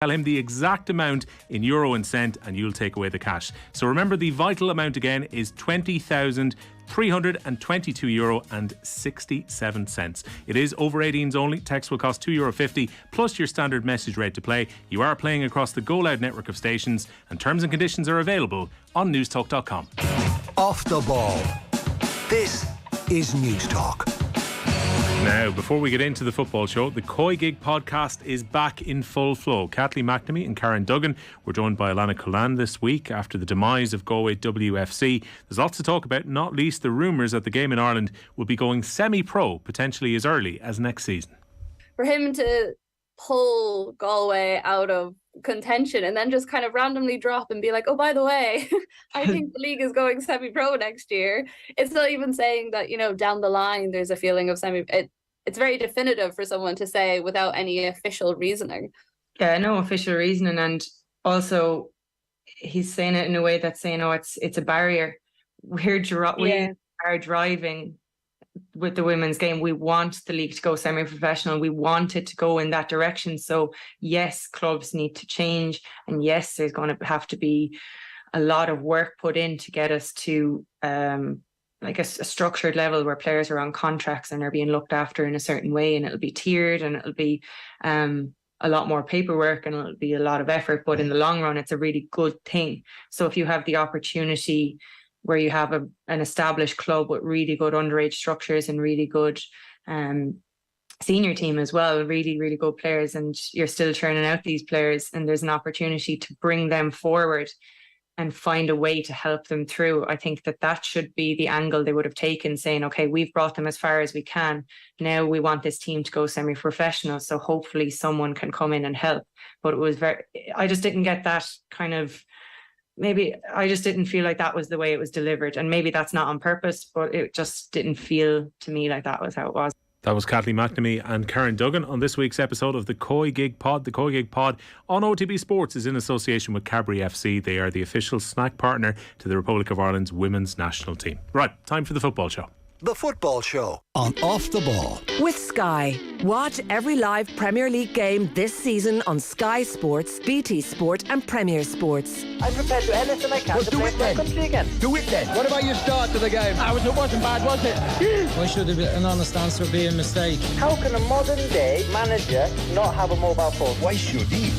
Tell him the exact amount in euro and cent and you'll take away the cash. So remember, the vital amount again is €20,322.67. It is over 18s only. Text will cost €2.50 plus your standard message rate to play. You are playing across the Go Loud network of stations and terms and conditions are available on newstalk.com. Off the ball. This is News Talk. Now, before we get into the football show, the Koi Gig podcast is back in full flow. Kathleen McNamee and Karen Duggan were joined by Alana Cullen this week after the demise of Galway WFC. There's lots to talk about, not least the rumours that the game in Ireland will be going semi-pro, potentially as early as next season. For him to pull Galway out of contention and then just kind of randomly drop and be like, oh, by the way, I think the league is going semi-pro next year. It's not even saying that, down the line there's a feeling of it's very definitive for someone to say without any official reasoning. Yeah, no official reasoning. And also he's saying it in a way that's saying, oh, it's a barrier. We are driving with the women's game. We want the league to go semi-professional. We want it to go in that direction. So yes, clubs need to change, and yes, there's going to have to be a lot of work put in to get us to a structured level where players are on contracts and are being looked after in a certain way, and it'll be tiered and it'll be a lot more paperwork and it'll be a lot of effort, but in the long run it's a really good thing. So if you have the opportunity where you have an established club with really good underage structures and really good senior team as well, really, really good players, and you're still churning out these players, and there's an opportunity to bring them forward and find a way to help them through. I think that should be the angle they would have taken, saying, okay, we've brought them as far as we can. Now we want this team to go semi-professional, so hopefully someone can come in and help. But it was I just didn't get that kind of, maybe I just didn't feel like that was the way it was delivered. And maybe that's not on purpose, but it just didn't feel to me like that was how it was. That was Kathleen McNamee and Karen Duggan on this week's episode of the Koi Gig Pod. The Koi Gig Pod on OTB Sports is in association with Cadbury FC. They are the official snack partner to the Republic of Ireland's women's national team. Right, time for the football show. The Football Show on Off the Ball. With Sky. Watch every live Premier League game this season on Sky Sports, BT Sport and Premier Sports. I'm prepared to do anything I can to play for my country again. Do it then. What about your start to the game? It wasn't bad, was it? Why should an honest answer be a mistake? How can a modern day manager not have a mobile phone? Why should he?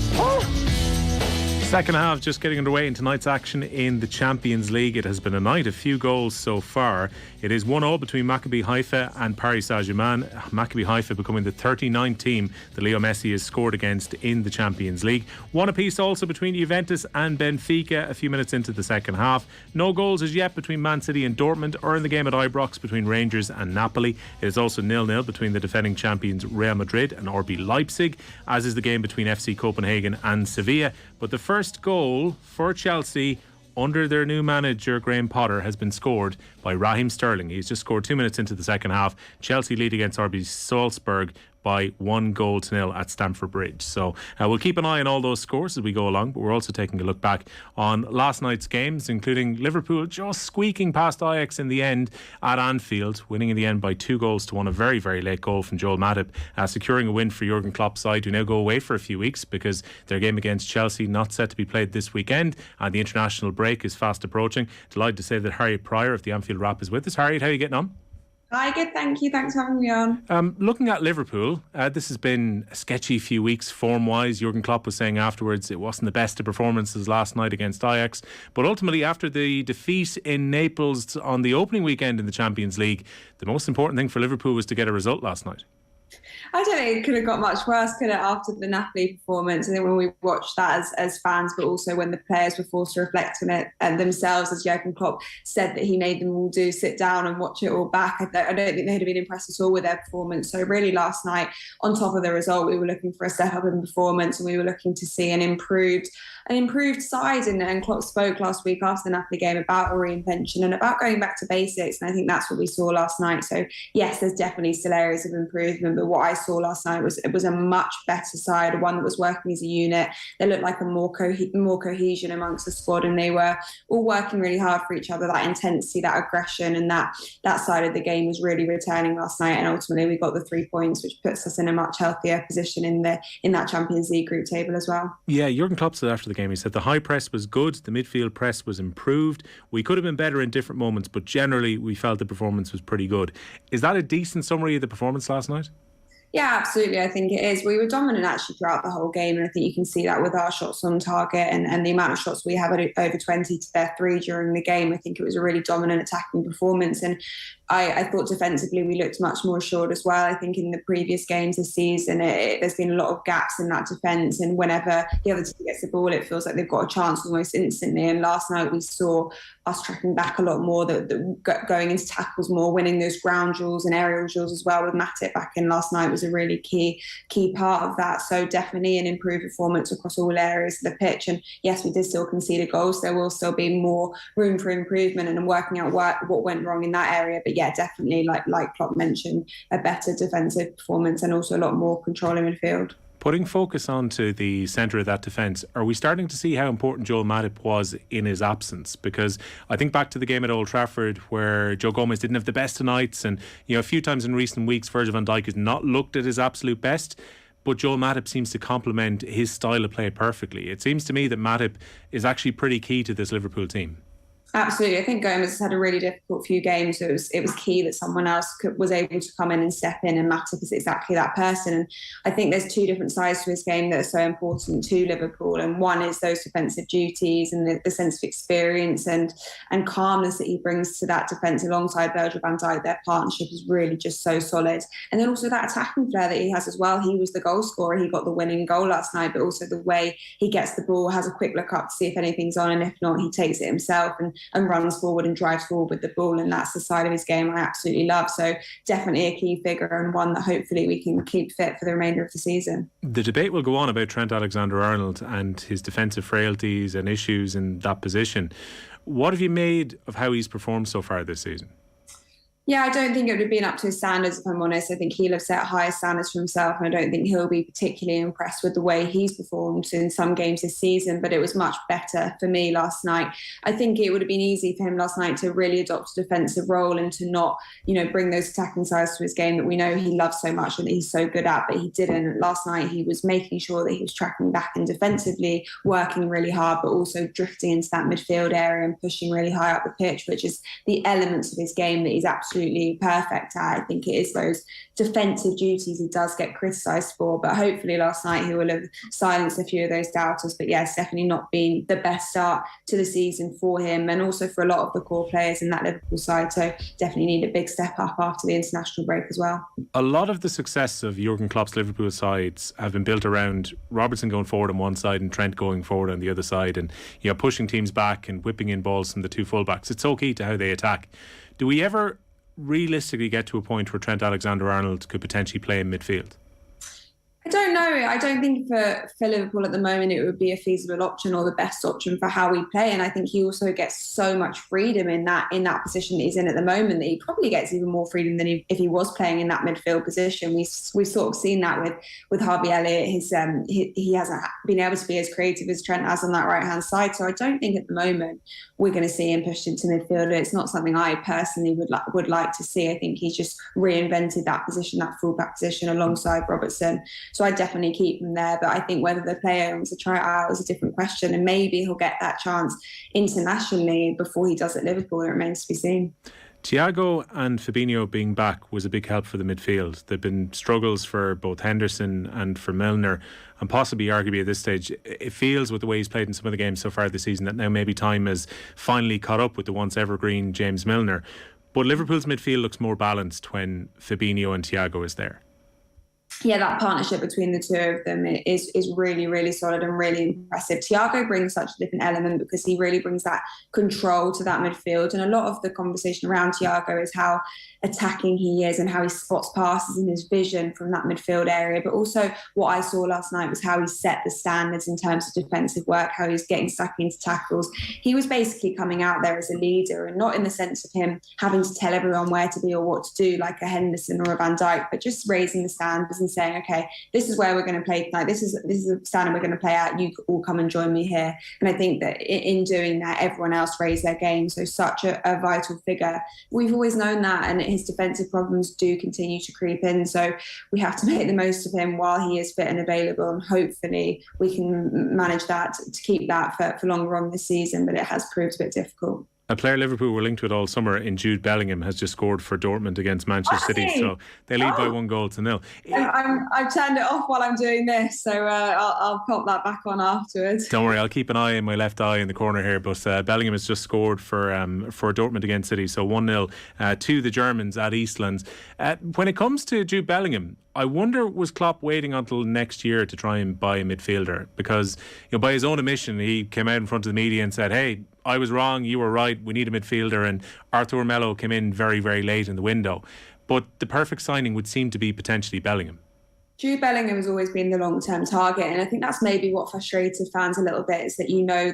Second half just getting underway in tonight's action in the Champions League. It has been a night of few goals so far. It is 1-0 between Maccabi Haifa and Paris Saint-Germain. Maccabi Haifa becoming the 39th team that Leo Messi has scored against in the Champions League. One apiece also between Juventus and Benfica a few minutes into the second half. No goals as yet between Man City and Dortmund, or in the game at Ibrox between Rangers and Napoli. It is also 0-0 between the defending champions Real Madrid and RB Leipzig, as is the game between FC Copenhagen and Sevilla. But the first goal for Chelsea under their new manager Graham Potter has been scored by Raheem Sterling. He's just scored 2 minutes into the second half. Chelsea lead against RB Salzburg by 1-0 at Stamford Bridge. So we'll keep an eye on all those scores as we go along, but we're also taking a look back on last night's games, including Liverpool just squeaking past Ajax in the end at Anfield, winning in the end by 2-1. A very, very late goal from Joel Matip, securing a win for Jurgen Klopp's side, who now go away for a few weeks because their game against Chelsea not set to be played this weekend, and the international break is fast approaching. Delighted to say that Harriet Prior of the Anfield Wrap is with us. Harriet, how are you getting on? Hi, good, thank you. Thanks for having me on. Looking at Liverpool, this has been a sketchy few weeks form-wise. Jurgen Klopp was saying afterwards it wasn't the best of performances last night against Ajax. But ultimately, after the defeat in Naples on the opening weekend in the Champions League, the most important thing for Liverpool was to get a result last night. I don't think it could have got much worse, could it, after the Napoli performance? I think when we watched that as fans, but also when the players were forced to reflect on it and themselves, as Jurgen Klopp said that he made them all do, sit down and watch it all back. I don't think they'd have been impressed at all with their performance. So really last night, on top of the result, we were looking for a step up in performance, and we were looking to see an improved side. And Klopp spoke last week after the Napoli game about a reinvention and about going back to basics. And I think that's what we saw last night. So yes, there's definitely still areas of improvement, that what I saw last night was a much better side, one that was working as a unit. They looked like a more cohesion amongst the squad, and they were all working really hard for each other. That intensity, that aggression, and that side of the game was really returning last night. And ultimately, we got the 3 points, which puts us in a much healthier position in that Champions League group table as well. Yeah, Jurgen Klopp said after the game, he said the high press was good, the midfield press was improved. We could have been better in different moments, but generally we felt the performance was pretty good. Is that a decent summary of the performance last night? Yeah, absolutely. I think it is. We were dominant actually throughout the whole game, and I think you can see that with our shots on target and the amount of shots we have at over 20 to their 3 during the game. I think it was a really dominant attacking performance, and I thought defensively we looked much more assured as well. I think in the previous games this season, there's been a lot of gaps in that defence, and whenever the other team gets the ball, it feels like they've got a chance almost instantly. And last night we saw us tracking back a lot more, going into tackles more, winning those ground duels and aerial duels as well. With Matip back in last night was a really key part of that. So definitely an improved performance across all areas of the pitch. And yes, we did still concede a goal, so there will still be more room for improvement and working out what went wrong in that area. But yeah, definitely, like Klopp mentioned, a better defensive performance and also a lot more control in midfield. Putting focus onto the centre of that defence, are we starting to see how important Joel Matip was in his absence? Because I think back to the game at Old Trafford where Joe Gomez didn't have the best of nights, and a few times in recent weeks Virgil van Dijk has not looked at his absolute best, but Joel Matip seems to complement his style of play perfectly. It seems to me that Matip is actually pretty key to this Liverpool team. Absolutely. I think Gomez has had a really difficult few games. So it was key that someone else was able to come in and step in, and Matip is exactly that person. And I think there's 2 different sides to his game that are so important to Liverpool. And one is those defensive duties and the sense of experience and calmness that he brings to that defence alongside Virgil van Dijk. Their partnership is really just so solid. And then also that attacking flair that he has as well. He was the goal scorer. He got the winning goal last night, but also the way he gets the ball, has a quick look up to see if anything's on, and if not, he takes it himself and runs forward and drives forward with the ball. And that's the side of his game I absolutely love. So definitely a key figure, and one that hopefully we can keep fit for the remainder of the season. The debate will go on about Trent Alexander-Arnold and his defensive frailties and issues in that position. What have you made of how he's performed so far this season? Yeah, I don't think it would have been up to his standards, if I'm honest. I think he'll have set higher standards for himself, and I don't think he'll be particularly impressed with the way he's performed in some games this season, but it was much better for me last night. I think it would have been easy for him last night to really adopt a defensive role and to not, bring those attacking sides to his game that we know he loves so much and that he's so good at, but he didn't. Last night he was making sure that he was tracking back and defensively working really hard, but also drifting into that midfield area and pushing really high up the pitch, which is the elements of his game that he's absolutely perfect at. I think it is those defensive duties he does get criticised for, but hopefully last night he will have silenced a few of those doubters. But yeah, it's definitely not been the best start to the season for him, and also for a lot of the core players in that Liverpool side, so definitely need a big step up after the international break as well. A lot of the success of Jurgen Klopp's Liverpool sides have been built around Robertson going forward on one side and Trent going forward on the other side, and pushing teams back and whipping in balls from the 2 fullbacks. It's so key to how they attack. Do we ever realistically get to a point where Trent Alexander-Arnold could potentially play in midfield? I don't know. I don't think for Liverpool at the moment it would be a feasible option or the best option for how we play. And I think he also gets so much freedom in that position that he's in at the moment that he probably gets even more freedom than if he was playing in that midfield position. We've sort of seen that with Harvey Elliott. He hasn't been able to be as creative as Trent has on that right hand side. So I don't think at the moment we're going to see him pushed into midfield. It's not something I personally would like to see. I think he's just reinvented that position, that fullback position, alongside Robertson. So I definitely keep him there. But I think whether the player wants to try it out is a different question. And maybe he'll get that chance internationally before he does at Liverpool. It remains to be seen. Thiago and Fabinho being back was a big help for the midfield. There have been struggles for both Henderson and for Milner, and possibly arguably at this stage it feels, with the way he's played in some of the games so far this season, that now maybe time has finally caught up with the once evergreen James Milner. But Liverpool's midfield looks more balanced when Fabinho and Thiago is there. yeah, that partnership between the two of them is really, really solid and really impressive. Thiago brings such a different element because he really brings that control to that midfield. And a lot of the conversation around Thiago is how attacking he is and how he spots passes and his vision from that midfield area. But also what I saw last night was how he set the standards in terms of defensive work, how he was getting stuck into tackles. He was basically coming out there as a leader, and not in the sense of him having to tell everyone where to be or what to do like a Henderson or a Van Dijk, but just raising the standards and saying, okay, this is where we're going to play tonight. This is the standard we're going to play at. You all come and join me here. And I think that in doing that, everyone else raised their game. So such a vital figure. We've always known that, and his defensive problems do continue to creep in. So we have to make the most of him while he is fit and available. And hopefully we can manage that to keep that for longer on this season. But it has proved a bit difficult. A player Liverpool were linked with all summer in Jude Bellingham has just scored for Dortmund against Manchester City. So they lead by 1-0. I've turned it off while I'm doing this, so I'll pop that back on afterwards. Don't worry, I'll keep an eye in my left eye in the corner here. But Bellingham has just scored for Dortmund against City. So 1-0 to the Germans at Eastlands. When it comes to Jude Bellingham, I wonder, was Klopp waiting until next year to try and buy a midfielder? Because, by his own admission, he came out in front of the media and said, hey, I was wrong, you were right, we need a midfielder. And Arthur Melo came in very, very late in the window. But the perfect signing would seem to be potentially Bellingham. Jude Bellingham has always been the long-term target, and I think that's maybe what frustrated fans a little bit, is that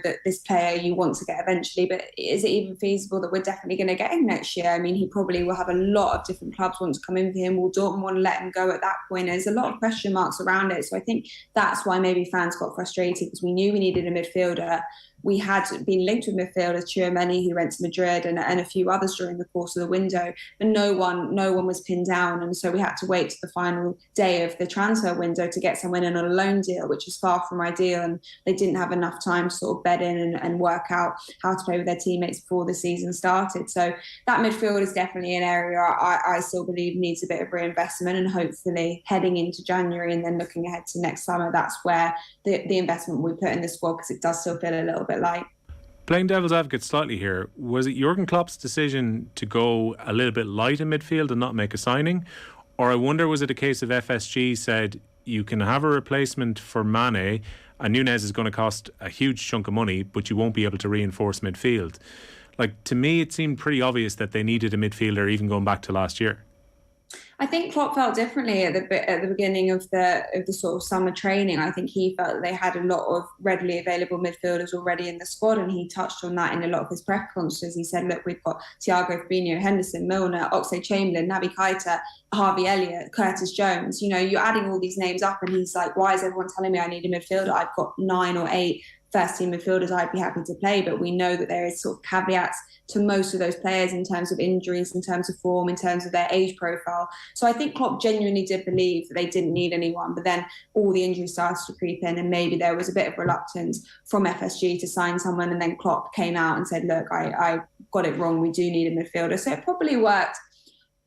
that this player you want to get eventually, but is it even feasible that we're definitely going to get him next year? I mean, he probably will have a lot of different clubs want to come in for him. Will Dortmund want to let him go at that point? There's a lot of question marks around it, so I think that's why maybe fans got frustrated, because we knew we needed a midfielder. We had been linked with midfielders, Tchouameni, who went to Madrid, and a few others during the course of the window, but no one was pinned down, and so we had to wait to the final day of the transfer window to get someone in on a loan deal, which is far from ideal, and they didn't have enough time to sort of bed in and work out how to play with their teammates before the season started. So that midfield is definitely an area I still believe needs a bit of reinvestment, and hopefully heading into January and then looking ahead to next summer, that's where the investment we put in the squad, because it does still feel a little bit light. Playing devil's advocate slightly here, was it Jurgen Klopp's decision to go a little bit light in midfield and not make a signing? Or I wonder, was it a case of FSG said, you can have a replacement for Mane, and Nunez is going to cost a huge chunk of money, but you won't be able to reinforce midfield? Like, to me, it seemed pretty obvious that they needed a midfielder, even going back to last year. I think Klopp felt differently at the beginning of the sort of summer training. I think he felt that they had a lot of readily available midfielders already in the squad, and he touched on that in a lot of his press conferences. He said, look, we've got Thiago, Fabinho, Henderson, Milner, Oxlade-Chamberlain, Naby Keita, Harvey Elliott, Curtis Jones. You're adding all these names up, and he's like, why is everyone telling me I need a midfielder? I've got 9 or 8 first team midfielders I'd be happy to play, but we know that there is sort of caveats to most of those players in terms of injuries, in terms of form, in terms of their age profile. So I think Klopp genuinely did believe that they didn't need anyone, but then all the injuries started to creep in, and maybe there was a bit of reluctance from FSG to sign someone, and then Klopp came out and said, look, I got it wrong, we do need a midfielder. So it probably worked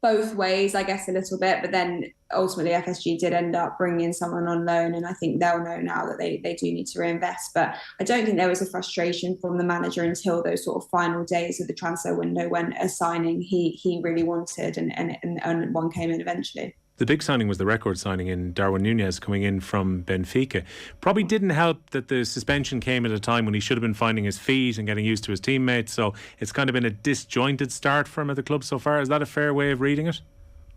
both ways, I guess, a little bit, but then ultimately FSG did end up bringing in someone on loan, and I think they'll know now that they do need to reinvest. But I don't think there was a frustration from the manager until those sort of final days of the transfer window, when a signing he really wanted and one came in eventually. The big signing was the record signing in Darwin Nunez coming in from Benfica. Probably didn't help that the suspension came at a time when he should have been finding his feet and getting used to his teammates. So it's kind of been a disjointed start for him at the club so far. Is that a fair way of reading it?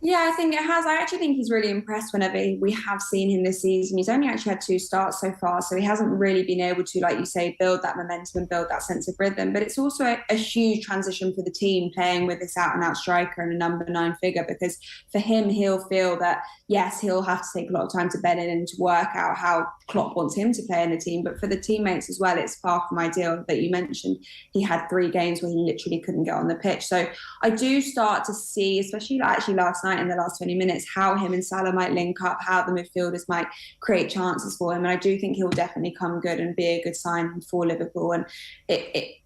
Yeah, I think it has. I actually think he's really impressed whenever we have seen him this season. He's only actually had 2 starts so far, so he hasn't really been able to, like you say, build that momentum and build that sense of rhythm. But it's also a huge transition for the team, playing with this out-and-out striker and a number 9 figure, because for him, he'll feel that, yes, he'll have to take a lot of time to bed in and to work out how Klopp wants him to play in the team. But for the teammates as well, it's far from ideal. That you mentioned, he had 3 games where he literally couldn't get on the pitch. So I do start to see, especially actually last night in the last 20 minutes, how him and Salah might link up, how the midfielders might create chances for him. And I do think he'll definitely come good and be a good sign for Liverpool. And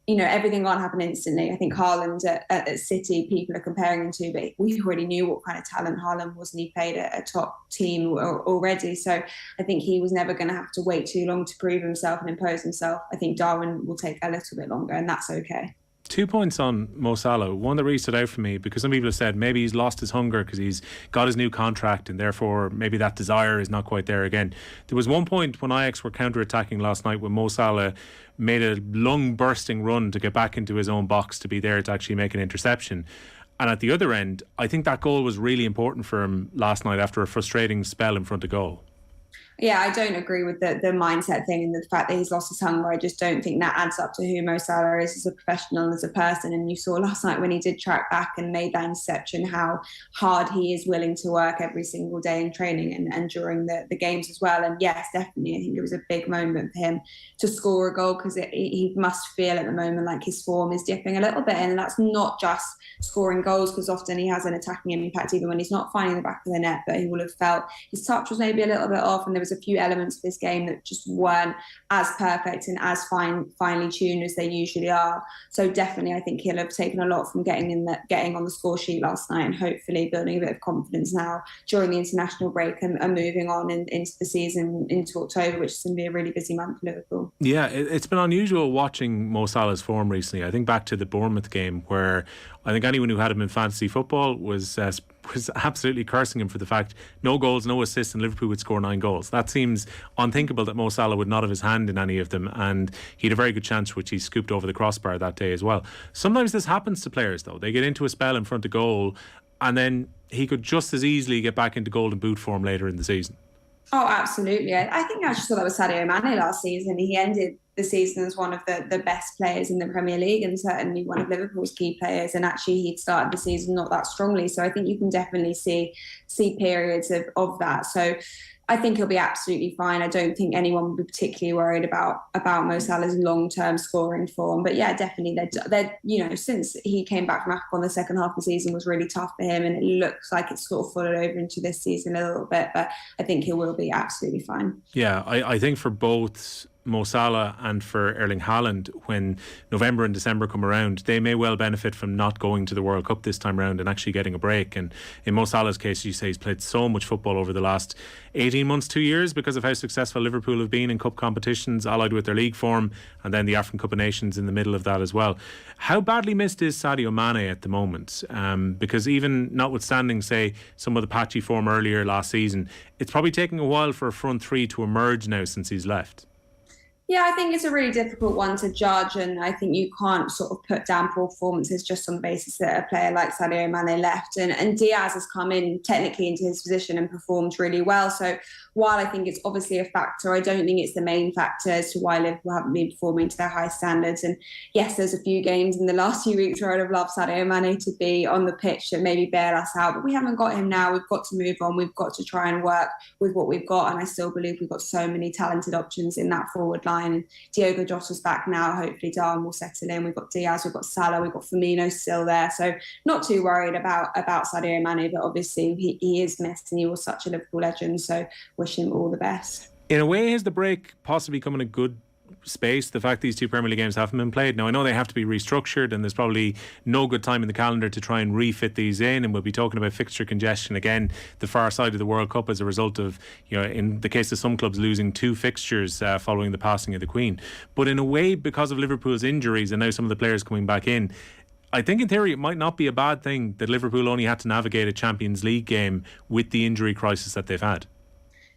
everything can't happen instantly. I think Haaland at City, people are comparing him to, but we already knew what kind of talent Haaland was, and he played at a top team already. So I think he was never going to have to wait too long to prove himself and impose himself. I think Darwin will take a little bit longer, and that's okay. 2 points on Mo Salah. One that really stood out for me, because some people have said maybe he's lost his hunger because he's got his new contract and therefore maybe that desire is not quite there again. There was one point when Ajax were counter-attacking last night when Mo Salah made a lung-bursting run to get back into his own box to be there to actually make an interception. And at the other end, I think that goal was really important for him last night after a frustrating spell in front of goal. Yeah, I don't agree with the mindset thing and the fact that he's lost his hunger. I just don't think that adds up to who Mo Salah is as a professional, as a person. And you saw last night when he did track back and made that interception, how hard he is willing to work every single day in training and during the games as well. And yes, definitely, I think it was a big moment for him to score a goal, because he must feel at the moment like his form is dipping a little bit. And that's not just scoring goals, because often he has an attacking impact even when he's not finding the back of the net, but he will have felt his touch was maybe a little bit off, and there was a few elements of this game that just weren't as perfect and as finely tuned as they usually are. So definitely, I think he'll have taken a lot from getting on the score sheet last night, and hopefully building a bit of confidence now during the international break and moving on into the season into October, which is going to be a really busy month for Liverpool. Yeah, it's been unusual watching Mo Salah's form recently. I think back to the Bournemouth game, where I think anyone who had him in fantasy football was absolutely cursing him for the fact no goals, no assists, and Liverpool would score 9 goals. That seems unthinkable that Mo Salah would not have his hand in any of them, and he had a very good chance which he scooped over the crossbar that day as well. Sometimes this happens to players though. They get into a spell in front of goal and then he could just as easily get back into golden boot form later in the season. Oh, absolutely. I think I just saw that with Sadio Mane last season. He ended the season as one of the best players in the Premier League, and certainly one of Liverpool's key players. And actually, he'd started the season not that strongly. So I think you can definitely see periods of that. So I think he'll be absolutely fine. I don't think anyone would be particularly worried about Mo Salah's long-term scoring form. But yeah, definitely, they're since he came back from Africa, the second half of the season was really tough for him, and it looks like it's sort of followed over into this season a little bit. But I think he will be absolutely fine. Yeah, I think for both Mo Salah and for Erling Haaland, when November and December come around, they may well benefit from not going to the World Cup this time around and actually getting a break. And in Mo Salah's case, you say he's played so much football over the last 18 months, 2 years, because of how successful Liverpool have been in cup competitions, allied with their league form, and then the African Cup of Nations in the middle of that as well. How badly missed is Sadio Mane at the moment? Because even notwithstanding, say, some of the patchy form earlier last season, it's probably taking a while for a front three to emerge now since he's left. Yeah, I think it's a really difficult one to judge, and I think you can't sort of put down poor performances just on the basis that a player like Sadio Mane left. And Diaz has come in technically into his position and performed really well. So while I think it's obviously a factor, I don't think it's the main factor as to why Liverpool haven't been performing to their high standards. And yes, there's a few games in the last few weeks where I'd have loved Sadio Mane to be on the pitch and maybe bail us out, but we haven't got him now. We've got to move on. We've got to try and work with what we've got. And I still believe we've got so many talented options in that forward line. And Diogo Jota's back now. Hopefully Darwin will settle in. We've got Diaz, we've got Salah, we've got Firmino still there. So not too worried about Sadio Mane, but obviously he is missed and he was such a Liverpool legend. So wish him all the best. In a way, has the break possibly come in a good space, the fact these two Premier League games haven't been played? Now I know they have to be restructured and there's probably no good time in the calendar to try and refit these in, and we'll be talking about fixture congestion again the far side of the World Cup as a result of, in the case of some clubs, losing 2 fixtures following the passing of the Queen. But in a way, because of Liverpool's injuries and now some of the players coming back in, I think in theory it might not be a bad thing that Liverpool only had to navigate a Champions League game with the injury crisis that they've had.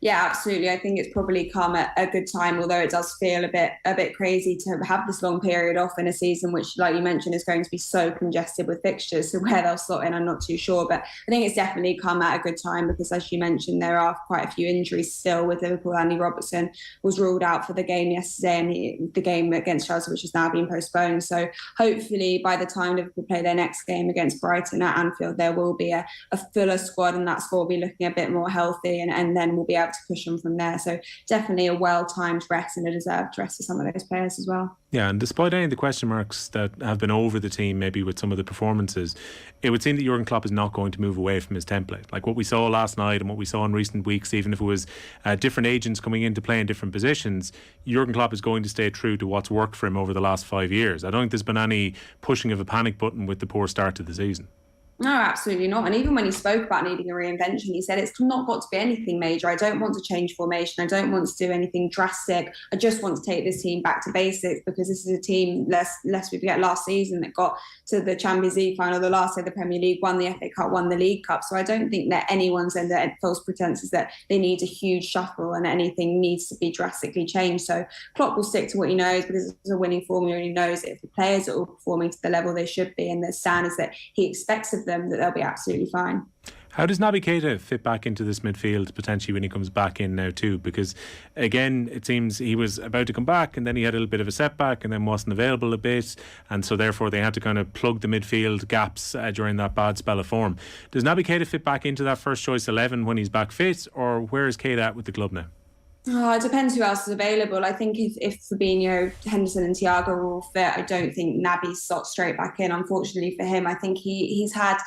Yeah, absolutely. I think it's probably come at a good time, although it does feel a bit crazy to have this long period off in a season which, like you mentioned, is going to be so congested with fixtures. So where they'll slot in, I'm not too sure. But I think it's definitely come at a good time because, as you mentioned, there are quite a few injuries still with Liverpool. Andy Robertson was ruled out for the game yesterday, and the game against Chelsea, which has now been postponed. So hopefully by the time Liverpool play their next game against Brighton at Anfield, there will be a fuller squad, and that squad will be looking a bit more healthy, and then we'll be able to push them from there. So definitely a well-timed rest and a deserved rest for some of those players as well. Yeah, and despite any of the question marks that have been over the team, maybe with some of the performances, it would seem that Jurgen Klopp is not going to move away from his template. Like what we saw last night and what we saw in recent weeks, even if it was different agents coming in to play in different positions, Jurgen Klopp is going to stay true to what's worked for him over the last 5 years. I don't think there's been any pushing of a panic button with the poor start to the season. No, absolutely not. And even when he spoke about needing a reinvention, he said it's not got to be anything major. I don't want to change formation. I don't want to do anything drastic. I just want to take this team back to basics, because this is a team, lest we forget, last season that got to the Champions League final, the last day of the Premier League, won the FA Cup, won the League Cup. So I don't think that anyone's under false pretenses that they need a huge shuffle and anything needs to be drastically changed. So Klopp will stick to what he knows, because it's a winning formula, and he knows that if the players are all performing to the level they should be and the standards that he expects of them, that they'll be absolutely fine. How does Naby Keita fit back into this midfield potentially when he comes back in now too? Because again, it seems he was about to come back and then he had a little bit of a setback and then wasn't available a bit, and so therefore they had to kind of plug the midfield gaps during that bad spell of form. Does Naby Keita fit back into that first choice 11 when he's back fit, or where is Keita at with the club now? Oh, it depends who else is available. I think if Fabinho, Henderson and Thiago are all fit, I don't think Naby's slots straight back in. Unfortunately for him, I think he's had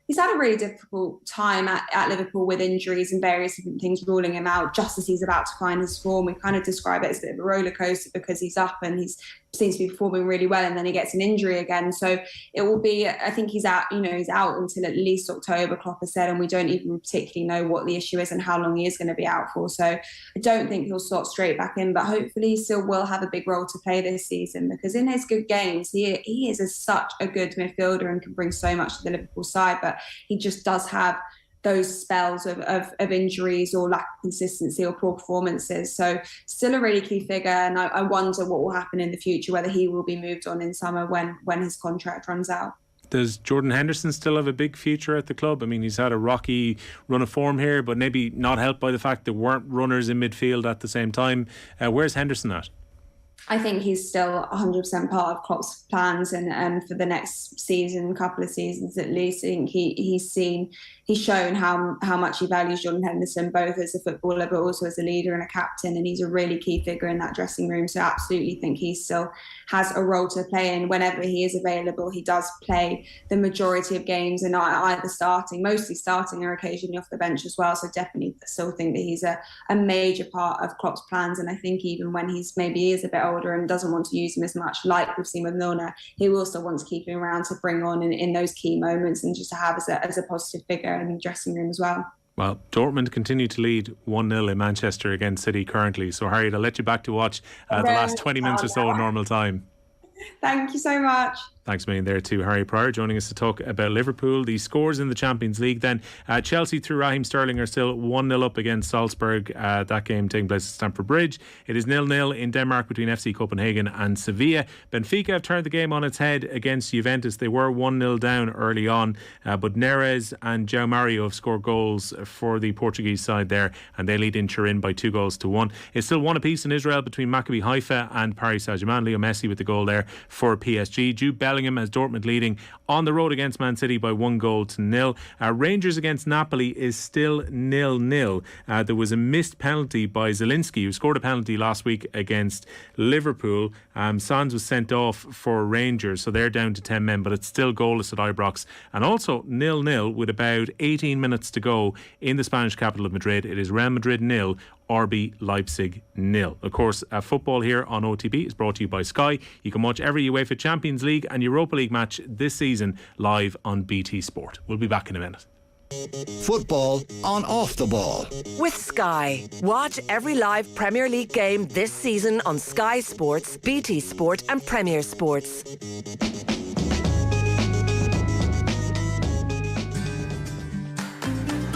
a really difficult time at Liverpool with injuries and various different things ruling him out just as he's about to find his form. We kind of describe it as a bit of a roller coaster, because he's up and he seems to be performing really well, and then he gets an injury again. So it will be, I think he's out until at least October, Klopp has said, and we don't even particularly know what the issue is and how long he is going to be out for. So I don't think he'll slot straight back in, but hopefully he still will have a big role to play this season, because in his good games, he is such a good midfielder and can bring so much to the Liverpool side, but he just does have those spells of injuries or lack of consistency or poor performances. So still a really key figure, and I wonder what will happen in the future, whether he will be moved on in summer when his contract runs out. Does Jordan Henderson still have a big future at the club? I mean, he's had a rocky run of form here, but maybe not helped by the fact there weren't runners in midfield at the same time. Where's Henderson at? I think he's still 100% part of Klopp's plans, and for the next season, couple of seasons at least. I think he's shown how much he values Jordan Henderson, both as a footballer but also as a leader and a captain, and he's a really key figure in that dressing room. So I absolutely think he still has a role to play, and whenever he is available, he does play the majority of games, and either mostly starting or occasionally off the bench as well. So definitely still think that he's a major part of Klopp's plans, and I think even when he is a bit older and doesn't want to use him as much, like we've seen with Milner, he will still want to keep him around to bring on in those key moments, and just to have as a positive figure in the dressing room as well. Well, Dortmund continue to lead 1-0 in Manchester against City currently. So Harriet, I'll let you back to watch the last 20 minutes or so in normal time. Thank you so much. Thanks a million there to Harriet Prior joining us to talk about Liverpool. The scores in the Champions League then. Chelsea through Raheem Sterling are still 1-0 up against Salzburg. That game taking place at Stamford Bridge. It is 0-0 in Denmark between FC Copenhagen and Sevilla. Benfica have turned the game on its head against Juventus. They were 1-0 down early on, but Neres and João Mario have scored goals for the Portuguese side there, and they lead in Turin by 2-1. It's still one apiece in Israel between Maccabi Haifa and Paris Saint-Germain. Leo Messi with the goal there for PSG. Jude Bellingham has Dortmund leading on the road against Man City by 1-0. Rangers against Napoli is still 0-0. There was a missed penalty by Zielinski, who scored a penalty last week against Liverpool. Sands was sent off for Rangers, so they're down to 10 men, but it's still goalless at Ibrox. And also 0-0 with about 18 minutes to go in the Spanish capital of Madrid. It is Real Madrid 0, RB Leipzig 0. Of course, football here on OTB is brought to you by Sky. You can watch every UEFA Champions League and Europa League match this season live on BT Sport. We'll be back in a minute. Football on Off the Ball. With Sky. Watch every live Premier League game this season on Sky Sports, BT Sport and Premier Sports.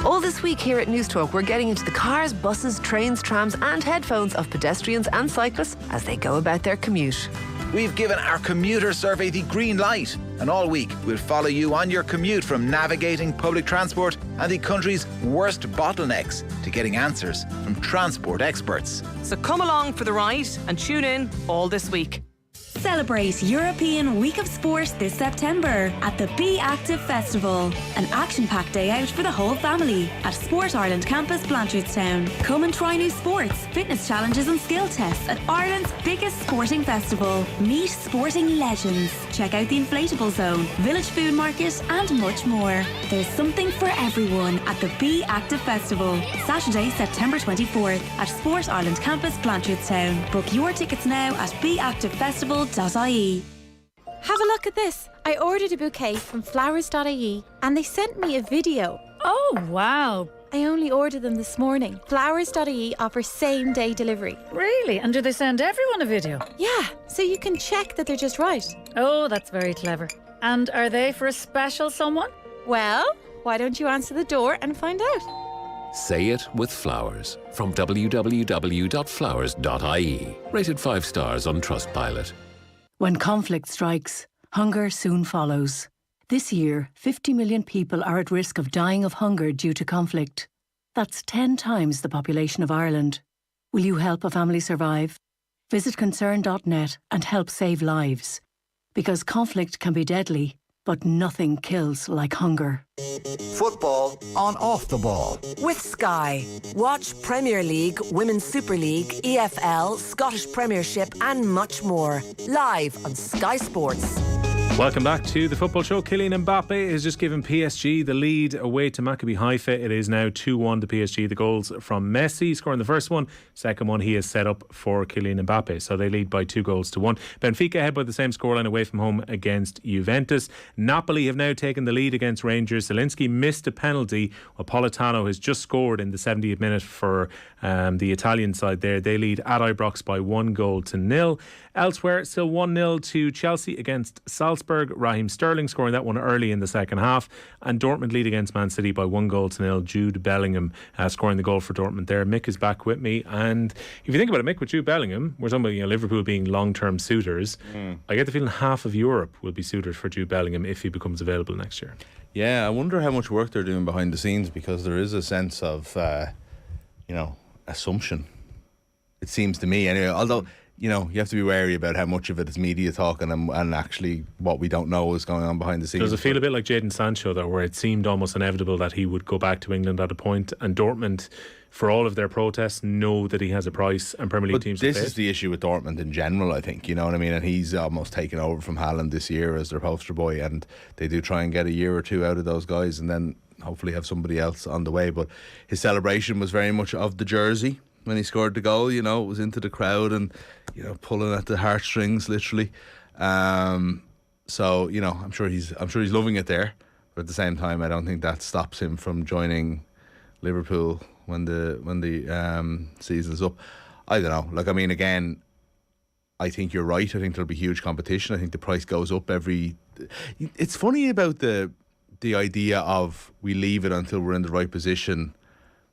All this week here at News Talk, we're getting into the cars, buses, trains, trams and headphones of pedestrians and cyclists as they go about their commute. We've given our commuter survey the green light, and all week we'll follow you on your commute from navigating public transport and the country's worst bottlenecks to getting answers from transport experts. So come along for the ride and tune in all this week. Celebrate European Week of Sport this September at the Be Active Festival. An action-packed day out for the whole family at Sport Ireland Campus, Blanchardstown. Come and try new sports, fitness challenges and skill tests at Ireland's biggest sporting festival. Meet sporting legends. Check out the Inflatable Zone, Village Food Market and much more. There's something for everyone at the Be Active Festival. Saturday, September 24th at Sport Ireland Campus, Blanchardstown. Book your tickets now at beactivefestival.ie. Have a look at this. I ordered a bouquet from flowers.ie and they sent me a video. Oh, wow. I only ordered them this morning. Flowers.ie offers same-day delivery. Really? And do they send everyone a video? Yeah, so you can check that they're just right. Oh, that's very clever. And are they for a special someone? Well, why don't you answer the door and find out? Say it with flowers from www.flowers.ie. Rated 5 stars on Trustpilot. When conflict strikes, hunger soon follows. This year, 50 million people are at risk of dying of hunger due to conflict. That's 10 times the population of Ireland. Will you help a family survive? Visit concern.net and help save lives. Because conflict can be deadly, but nothing kills like hunger. Football on Off the Ball. With Sky. Watch Premier League, Women's Super League, EFL, Scottish Premiership and much more. Live on Sky Sports. Welcome back to the football show. Kylian Mbappe has just given PSG the lead away to Maccabi Haifa. It is now 2-1 to PSG. The goals from Messi scoring the first one. Second one he has set up for Kylian Mbappe. So they lead by 2-1. Benfica ahead by the same scoreline away from home against Juventus. Napoli have now taken the lead against Rangers. Zielinski missed a penalty while Politano has just scored in the 70th minute for the Italian side there. They lead at Ibrox by 1-0. Elsewhere, still 1-0 to Chelsea against Salzburg. Raheem Sterling scoring that one early in the second half. And Dortmund lead against Man City by 1-0. Jude Bellingham scoring the goal for Dortmund there. Mick is back with me. And if you think about it, Mick, with Jude Bellingham, we're talking about Liverpool being long-term suitors. I get the feeling half of Europe will be suitors for Jude Bellingham if he becomes available next year. Yeah, I wonder how much work they're doing behind the scenes, because there is a sense of, assumption. It seems to me, anyway. Although, you have to be wary about how much of it is media talking and actually what we don't know is going on behind the scenes. Does it feel a bit like Jadon Sancho, though, where it seemed almost inevitable that he would go back to England at a point, and Dortmund, for all of their protests, know that he has a price and Premier League teams. This is the issue with Dortmund in general, I think. You know what I mean? And he's almost taken over from Haaland this year as their poster boy, and they do try and get a year or two out of those guys, and then hopefully have somebody else on the way. But his celebration was very much of the jersey. When he scored the goal, it was into the crowd and, pulling at the heartstrings, literally. So, I'm sure he's loving it there. But at the same time, I don't think that stops him from joining Liverpool when the season's up. I don't know. Again, I think you're right. I think there'll be huge competition. I think the price goes up every. It's funny about the idea of we leave it until we're in the right position.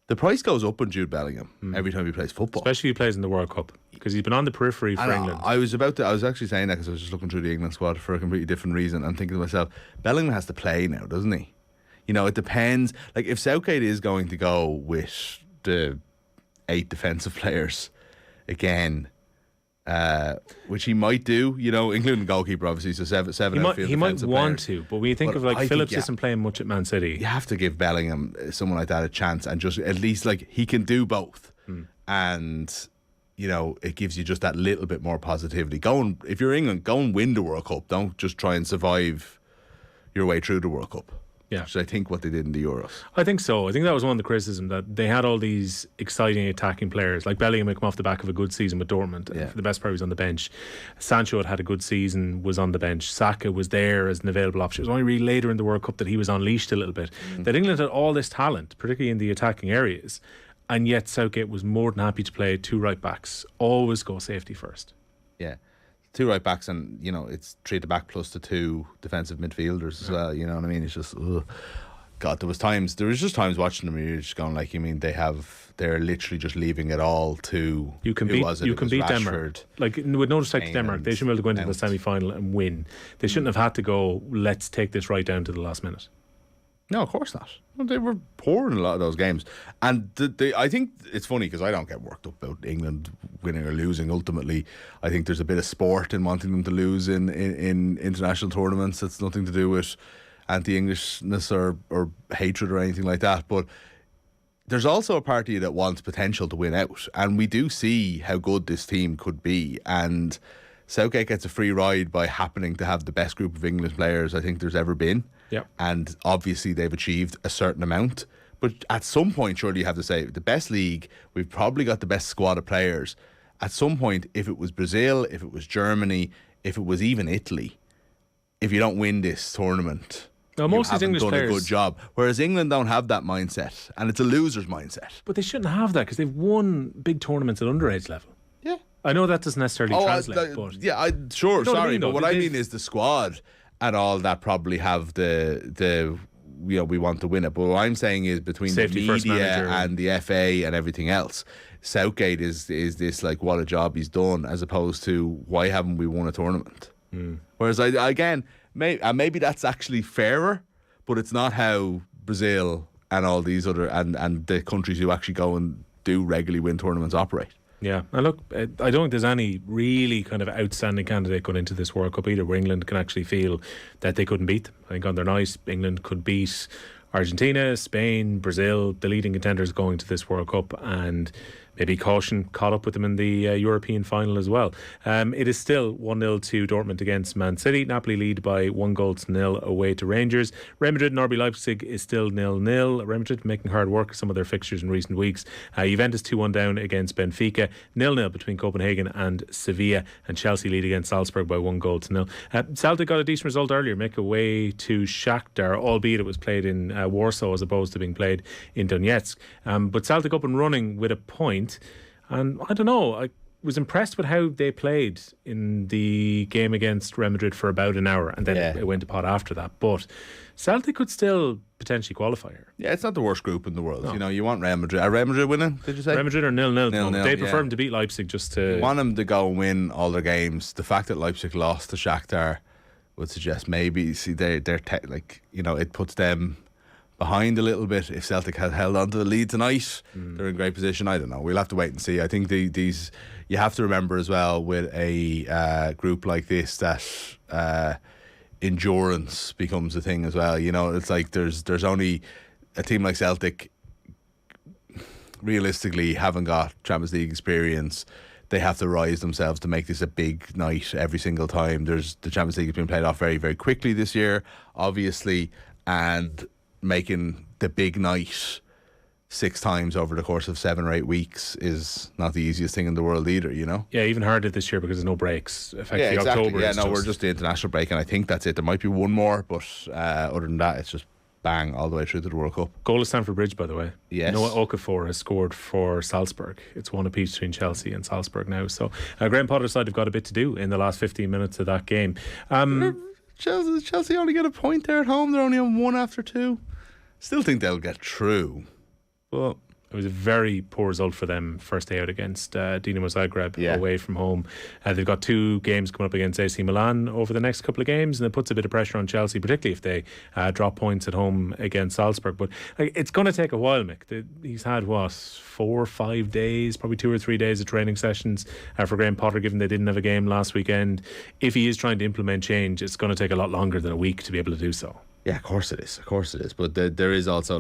The price goes up on Jude Bellingham every time he plays football. Especially if he plays in the World Cup, because he's been on the periphery for England. I was actually saying that because I was just looking through the England squad for a completely different reason and thinking to myself, Bellingham has to play now, doesn't he? It depends. Like, if Southgate is going to go with the 8 defensive players again, which he might do, including goalkeeper, obviously, so seven outfield he might want players. to, but when you think of Phillips isn't playing much at Man City, you have to give Bellingham, someone like that, a chance, and just at least he can do both, and it gives you just that little bit more positivity. If you're England, go and win the World Cup. Don't just try and survive your way through the World Cup. Yeah, which I think what they did in the Euros. I think so. I think that was one of the criticisms, that they had all these exciting attacking players. Like Bellingham had come off the back of a good season with Dortmund. Yeah. For the best part, he was on the bench. Sancho had a good season, was on the bench. Saka was there as an available option. It was only really later in the World Cup that he was unleashed a little bit. That England had all this talent, particularly in the attacking areas, and yet Southgate was more than happy to play 2 right backs. Always go safety first. Yeah. 2 right backs, and it's 3 at the back plus the 2 defensive midfielders as well. You know what I mean? It's just God. There was just times watching them, you're just going they're literally just leaving it all to. You can beat Denmark. With no respect to Denmark, they should be able to go into the semi-final and win. They shouldn't have had to go, let's take this right down to the last minute. No, of course not. Well, they were poor in a lot of those games. And I think it's funny because I don't get worked up about England winning or losing. Ultimately, I think there's a bit of sport in wanting them to lose in international tournaments. It's nothing to do with anti-Englishness or hatred or anything like that. But there's also a party that wants potential to win out. And we do see how good this team could be. And Southgate gets a free ride by happening to have the best group of English players I think there's ever been. Yep. And obviously they've achieved a certain amount. But at some point, surely you have to say, the best league, we've probably got the best squad of players. At some point, if it was Brazil, if it was Germany, if it was even Italy, if you don't win this tournament, No, most you of these haven't English done players, a good job. Whereas England don't have that mindset, and it's a loser's mindset. but they shouldn't have that because they've won big tournaments at underage level. Yeah. I know that doesn't necessarily translate, but sure, You know what I sorry, mean, but though? what I mean is the squad and all that probably have the we want to win it. But what I'm saying is between Safety the first media manager. and the FA and everything else, Southgate is this like what a job he's done, as opposed to why haven't we won a tournament? Whereas maybe that's actually fairer, but it's not how Brazil and all these other and the countries who actually go and do regularly win tournaments operate. Yeah, and look, I don't think there's any really kind of outstanding candidate going into this World Cup either, where England can actually feel that they couldn't beat them. I think on their night, England could beat Argentina, Spain, Brazil, the leading contenders going to this World Cup, and maybe caution caught up with them in the European final as well. It is still 1-0 to Dortmund against Man City. Napoli lead by 1-0 away to Rangers. Real Madrid and RB Leipzig is still 0-0. Real Madrid making hard work of some of their fixtures in recent weeks. Juventus 2-1 down against Benfica. 0-0 between Copenhagen and Sevilla, and Chelsea lead against Salzburg by 1-0. Celtic got a decent result earlier, make a way to Shakhtar, albeit it was played in Warsaw as opposed to being played in Donetsk. But Celtic up and running with a point. And I don't know, I was impressed with how they played in the game against Real Madrid for about an hour, and then it went to pot after that. But Celtic could still potentially qualify here. Yeah, it's not the worst group in the world. No. You know, you want Real Madrid. Are Real Madrid winning, did you say? Real Madrid are 0-0. They prefer yeah. them to beat Leipzig just to... You want them to go and win all their games. The fact that Leipzig lost to Shakhtar would suggest maybe, it puts them behind a little bit. If Celtic had held on to the lead tonight, they're in great position. I don't know. We'll have to wait and see. I think these you have to remember as well with a group like this that endurance becomes a thing as well. You know, it's like there's only a team like Celtic realistically haven't got Champions League experience. They have to rise themselves to make this a big night every single time. The Champions League has been played off very, very quickly this year, obviously, and making the big night 6 times over the course of 7 or 8 weeks is not the easiest thing in the world either, you know? Yeah, even harder this year because there's no breaks. Effectively, exactly. October we're just the international break, and I think that's it. There might be one more, but other than that, it's just bang all the way through to the World Cup. Goal at Stamford Bridge, by the way. Yes. Noah Okafor has scored for Salzburg. It's one apiece between Chelsea and Salzburg now. So Graham Potter's side have got a bit to do in the last 15 minutes of that game. Chelsea only get a point there at home. They're only on 1 after 2. Still think they'll get through. Well, it was a very poor result for them first day out against Dinamo Zagreb away from home. They've got 2 games coming up against AC Milan over the next couple of games, and it puts a bit of pressure on Chelsea, particularly if they drop points at home against Salzburg. But it's going to take a while, Mick. He's had 4 or 5 days, probably 2 or 3 days of training sessions for Graham Potter, given they didn't have a game last weekend. If he is trying to implement change, it's going to take a lot longer than a week to be able to do so. Yeah, of course it is. But there is also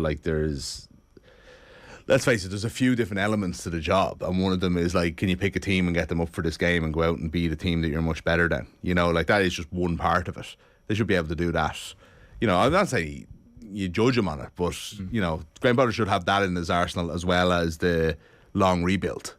let's face it, there's a few different elements to the job, and one of them is can you pick a team and get them up for this game and go out and beat a team that you're much better than? You know, that is just one part of it. They should be able to do that. You know, I'm not saying you judge him on it, but you know, Graham Potter should have that in his arsenal as well as the long rebuild.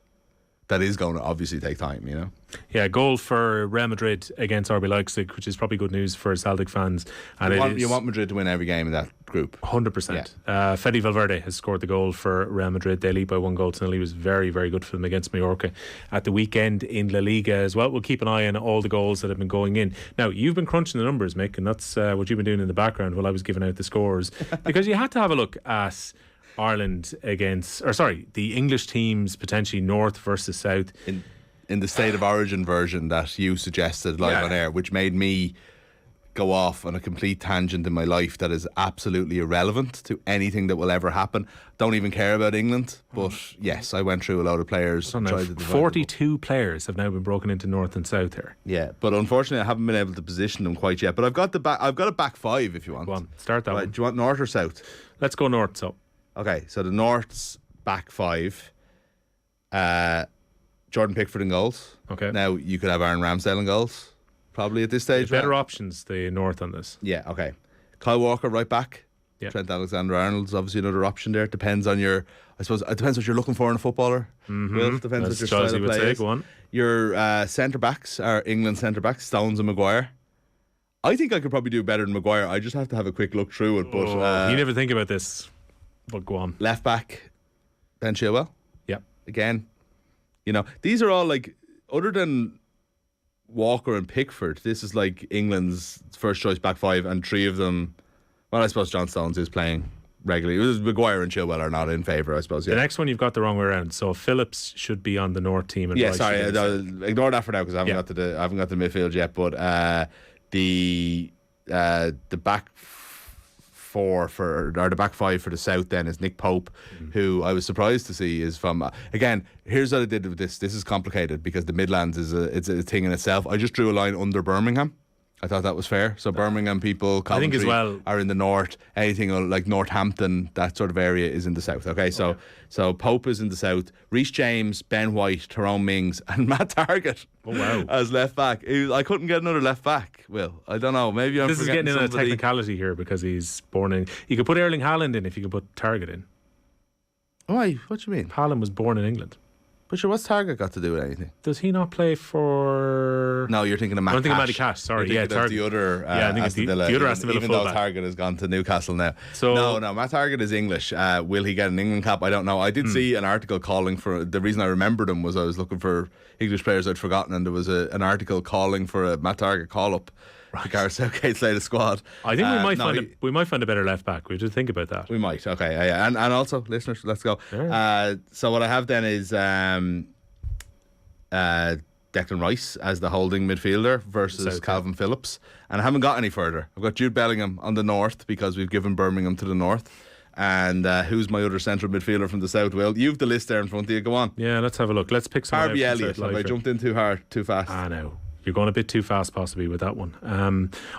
That is going to obviously take time, you know. Yeah, goal for Real Madrid against RB Leipzig, which is probably good news for Celtic fans. And you want Madrid to win every game in that group. 100%. Yeah. Fede Valverde has scored the goal for Real Madrid. They lead by 1-0. He was very, very good for them against Mallorca at the weekend in La Liga as well. We'll keep an eye on all the goals that have been going in. Now, you've been crunching the numbers, Mick, and that's what you've been doing in the background while I was giving out the scores, because you had to have a look at Ireland the English teams potentially north versus south in the state of origin version that you suggested live on air, which made me go off on a complete tangent in my life that is absolutely irrelevant to anything that will ever happen. Don't even care about England, but yes, I went through a load of players. 42 players have now been broken into north and south here. Yeah, but unfortunately I haven't been able to position them quite yet. But I've got a back 5 if you want. Go on, start that one. Do you want north or south? Let's go north. So okay, so the North's back 5. Jordan Pickford in goals. Okay. Now you could have Aaron Ramsdale in goals, probably at this stage. Better options, the North on this. Yeah, okay. Kyle Walker right back. Yeah. Trent Alexander-Arnold is obviously another option there. Depends on it depends what you're looking for in a footballer. Will, depends what your style of play is. Go on. Your centre backs are England centre backs, Stones and Maguire. I think I could probably do better than Maguire. I just have to have a quick look through it. But you never think about this. But go on. Left back, Ben Chilwell. Yeah. Again, these are all like, other than Walker and Pickford, this is like England's first choice back five, and three of them. Well, I suppose John Stones is playing regularly. Maguire and Chilwell are not in favour, I suppose. Yeah. The next one you've got the wrong way around. So Phillips should be on the North team. And Rice ignore that for now because I haven't got the midfield yet. But the back four the back five for the South then is Nick Pope, who I was surprised to see is from. Again, here's what I did with this. This is complicated because the Midlands it's a thing in itself. I just drew a line under Birmingham. I thought that was fair. So Birmingham people, Coventry, I think as well, are in the north. Anything like Northampton, that sort of area, is in the south. Okay, so Pope is in the south. Reece James, Ben White, Tyrone Mings, and Matt Targett. Oh wow! As left back. I couldn't get another left back. Will, I don't know. Maybe I'm. This is getting in somebody. a technicality here because he's born in. You could put Erling Haaland in if you could put Targett in. Why? What do you mean? Haaland was born in England. But sure, what's Targett got to do with anything? Does he not play for? No, you're thinking of Matt. I'm thinking of Matty Cash. Sorry, Targett. The other, I think it's the other Aston Villa even fullback. Though Targett has gone to Newcastle now. So no, Matt Targett is English. Will he get an England cap? I don't know. I did see an article calling for. The reason I remembered him was I was looking for English players I'd forgotten, and there was an article calling for a Matt Targett call up. Right. The Gareth Southgate's latest squad. I think we might find a better left back. We have to think about that. We might. Okay, yeah. And also, listeners, let's go. Yeah. So what I have then is Declan Rice as the holding midfielder versus Calvin Phillips, and I haven't got any further. I've got Jude Bellingham on the north because we've given Birmingham to the north. And who's my other central midfielder from the south? Will you've the list there in front of you? Go on. Yeah, let's have a look. Let's pick some. Harvey Elliott. Have I jumped in too fast? I know. You're going a bit too fast possibly with that one.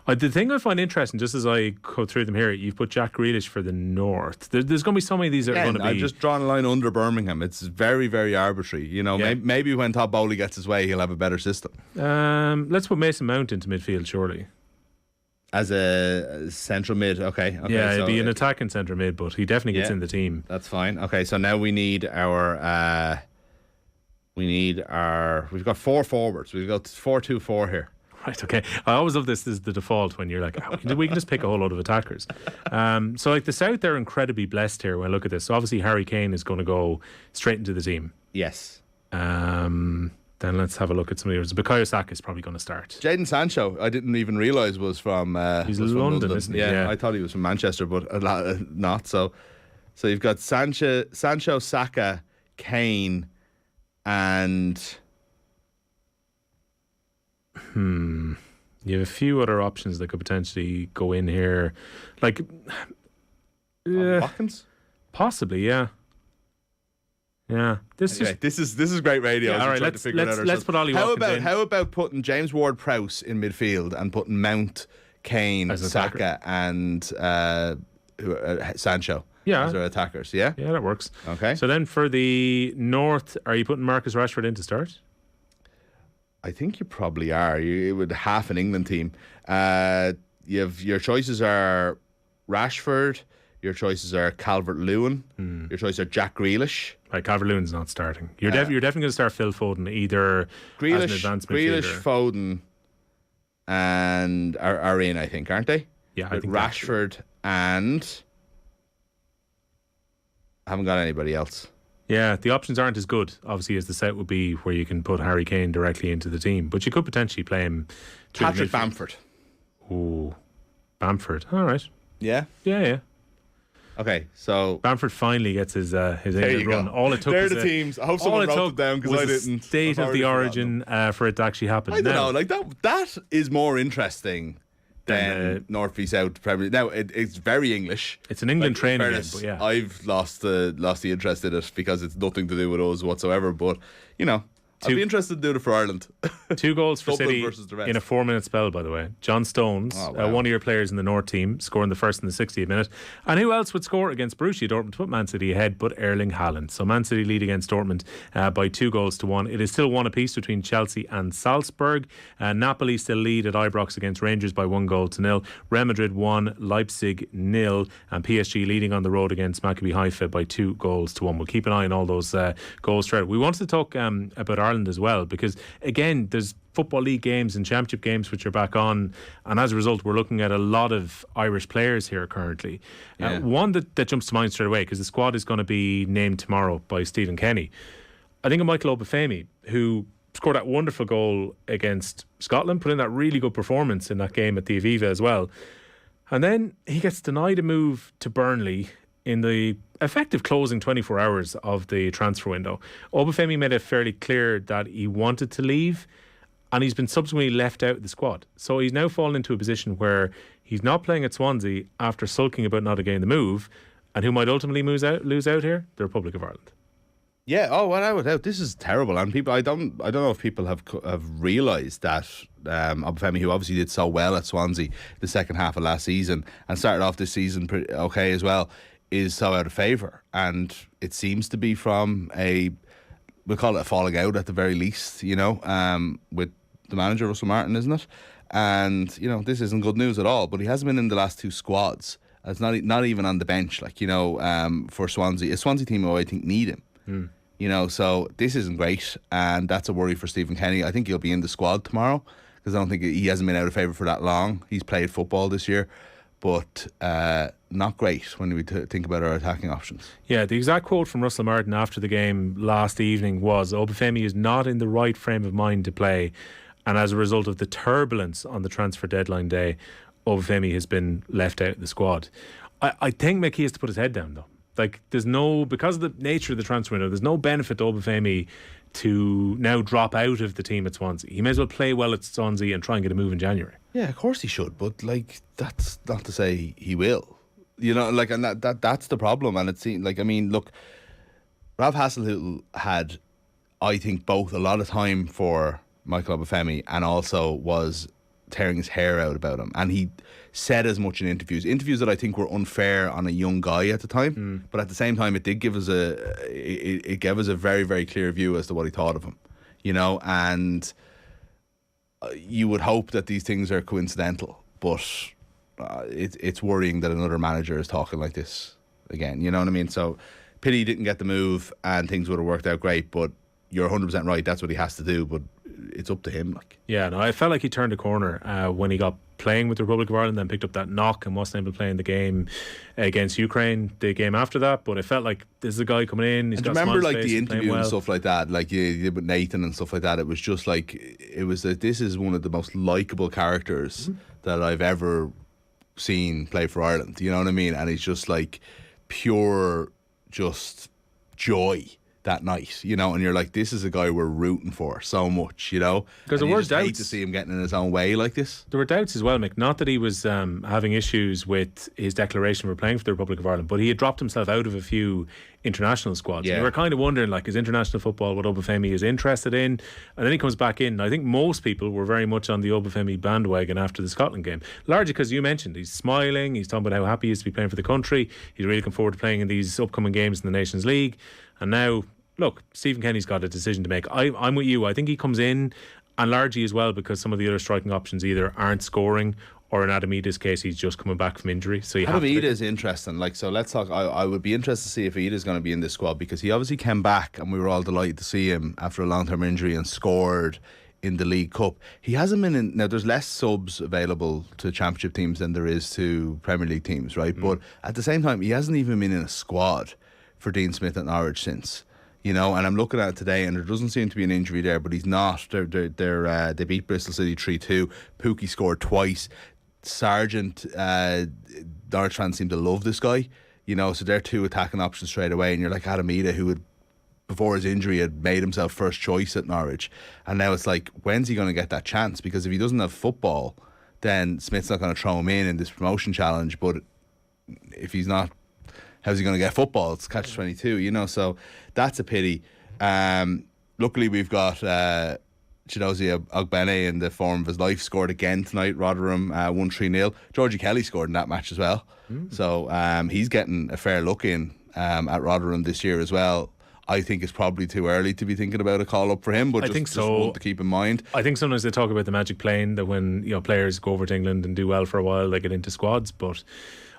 The thing I find interesting, just as I go through them here, you've put Jack Grealish for the north. There's going to be so many of these that are going to be. I've just drawn a line under Birmingham. It's very, very arbitrary. Maybe when Todd Bowley gets his way, he'll have a better system. Let's put Mason Mount into midfield, surely. As a central mid, okay. Yeah, it'd be an attacking centre mid, but he definitely gets in the team. That's fine. Okay, so now we need our. We've got 4 forwards. We've got 4-2-4 here. Right, okay. I always love this is the default when you're like, we can just pick a whole load of attackers. So like the South, they're incredibly blessed here when I look at this. So obviously Harry Kane is going to go straight into the team. Yes. Then let's have a look at some of the others. Bukayo Saka is probably going to start. Jadon Sancho, I didn't even realise was from. He's London, isn't he? Yeah, I thought he was from Manchester, but not. So you've got Sancho, Saka, Kane, and you have a few other options that could potentially go in here, like Watkins, possibly. Yeah. This is great radio. Yeah, all right, let's put Ollie Watkins in. How about putting James Ward-Prowse in midfield and putting Mount, Kane, Saka, and Sancho? Yeah, as our attackers. Yeah, that works. Okay. So then for the north, are you putting Marcus Rashford in to start? I think you probably are. You would half an England team. Your choices are Rashford. Your choices are Calvert-Lewin. Your choices are Jack Grealish. Right, Calvert-Lewin's not starting. You're definitely going to start Phil Foden either Grealish, as an advanced midfielder. Grealish, Foden, and are in, I think, aren't they? Yeah, I think Rashford and I haven't got anybody else. Yeah, the options aren't as good, obviously, as the set would be where you can put Harry Kane directly into the team. But you could potentially play him through Patrick Bamford. Ooh, Bamford. All right. Yeah? Yeah. Okay, so Bamford finally gets his England run. All it took They're was the teams. I hope someone wrote it down because I didn't. State of the origin for it to actually happen. I don't know. Like that is more interesting than North v South Premier. Now it's very English. It's an England training game, but yeah, I've lost the interest in it because it's nothing to do with us whatsoever. But I'd be interested to do it for Ireland. 2 goals for Dublin City versus the rest. in a 4-minute spell, by the way. John Stones, one of your players in the North team, scoring the first in the 60th minute. And who else would score against Borussia Dortmund to put Man City ahead but Erling Haaland? So Man City lead against Dortmund by 2-1. It is still 1 apiece between Chelsea and Salzburg. Napoli still lead at Ibrox against Rangers by 1-0. Real Madrid 1, Leipzig 0, and PSG leading on the road against Maccabi Haifa by 2-1. We'll keep an eye on all those goals throughout. We wanted to talk about Ireland as well, because again there's Football League games and Championship games which are back on, and as a result we're looking at a lot of Irish players here currently. One that jumps to mind straight away, because the squad is going to be named tomorrow by Stephen Kenny. I think of Michael Obafemi, who scored that wonderful goal against Scotland, put in that really good performance in that game at the Aviva as well, and then he gets denied a move to Burnley in the effective closing 24 hours of the transfer window. Obafemi made it fairly clear that he wanted to leave, and he's been subsequently left out of the squad. So he's now fallen into a position where he's not playing at Swansea after sulking about not getting the move. And who might ultimately lose out here? The Republic of Ireland. Yeah. Oh, without doubt, this is terrible. And people, I don't know if people have realised that Obafemi, who obviously did so well at Swansea the second half of last season and started off this season pretty okay as well, is so out of favour. And it seems to be from we'll call it a falling out at the very least, with the manager, Russell Martin, isn't it? And, this isn't good news at all, but he hasn't been in the last two squads. It's not even on the bench, for Swansea. A Swansea team who I think need him. So this isn't great, and that's a worry for Stephen Kenny. I think he'll be in the squad tomorrow, because I don't think he hasn't been out of favour for that long. He's played football this year, but not great when we think about our attacking options. Yeah, the exact quote from Russell Martin after the game last evening was, Obafemi is not in the right frame of mind to play, and as a result of the turbulence on the transfer deadline day, Obafemi has been left out of the squad. I think Mickey has to put his head down, though. Because of the nature of the transfer window, there's no benefit to Obafemi to now drop out of the team at Swansea. He may as well play well at Swansea and try and get a move in January. Yeah, of course he should, but that's not to say he will. And that's the problem. And it seems look, Rav Hasenhüttl had, I think, both a lot of time for Michael Obafemi and also was tearing his hair out about him. And he said as much in interviews that I think were unfair on a young guy at the time. But at the same time, it did give us it gave us a very, very clear view as to what he thought of him. And you would hope that these things are coincidental, but it's worrying that another manager is talking like this again. You know what I mean? So pity he didn't get the move and things would have worked out great, but you're 100% right. That's what he has to do, but it's up to him. Yeah, no, I felt like he turned a corner when he got playing with the Republic of Ireland, then picked up that knock and wasn't able to play in the game against Ukraine, the game after that. But it felt like this is a guy coming in. He's got remember the interview and stuff like that, like you did with Nathan and stuff like that. It was just this is one of the most likeable characters that I've ever seen play for Ireland. You know what I mean? And he's just pure, just joy that night, and you're like, this is a guy we're rooting for so much, because there were doubts. Hate to see him getting in his own way like this. There were doubts as well, Mick. Not that he was having issues with his declaration for playing for the Republic of Ireland, but he had dropped himself out of a few international squads. Yeah. And we were kind of wondering, is international football what Obafemi is interested in? And then he comes back in. I think most people were very much on the Obafemi bandwagon after the Scotland game, largely because you mentioned he's smiling, he's talking about how happy he is to be playing for the country, he's really looking forward to playing in these upcoming games in the Nations League. And now, look, Stephen Kenny's got a decision to make. I'm with you. I think he comes in, and largely as well because some of the other striking options either aren't scoring, or in Adamida's case, he's just coming back from injury. So Adamida is interesting. So let's talk. I would be interested to see if Ida's going to be in this squad, because he obviously came back, and we were all delighted to see him after a long-term injury and scored in the League Cup. He hasn't been in. Now, there's less subs available to Championship teams than there is to Premier League teams, right? But at the same time, he hasn't even been in a squad for Dean Smith at Norwich since. And I'm looking at it today, and there doesn't seem to be an injury there, but he's not. They beat Bristol City 3-2. Pookie scored twice. Sargent, Norwich fans seem to love this guy, so they're two attacking options straight away. And you're like Adamida, who had, before his injury, had made himself first choice at Norwich, and now it's like, when's he going to get that chance? Because if he doesn't have football, then Smith's not going to throw him in this promotion challenge. But if he's not, how's he going to get football? It's catch-22, so that's a pity. Luckily, we've got Chidozie Ogbene in the form of his life, scored again tonight. Rotherham won 3-0. Georgie Kelly scored in that match as well. So he's getting a fair look in at Rotherham this year as well. I think it's probably too early to be thinking about a call up for him, but I think so. Just one to keep in mind. I think sometimes they talk about the magic plane, that when players go over to England and do well for a while, they get into squads, but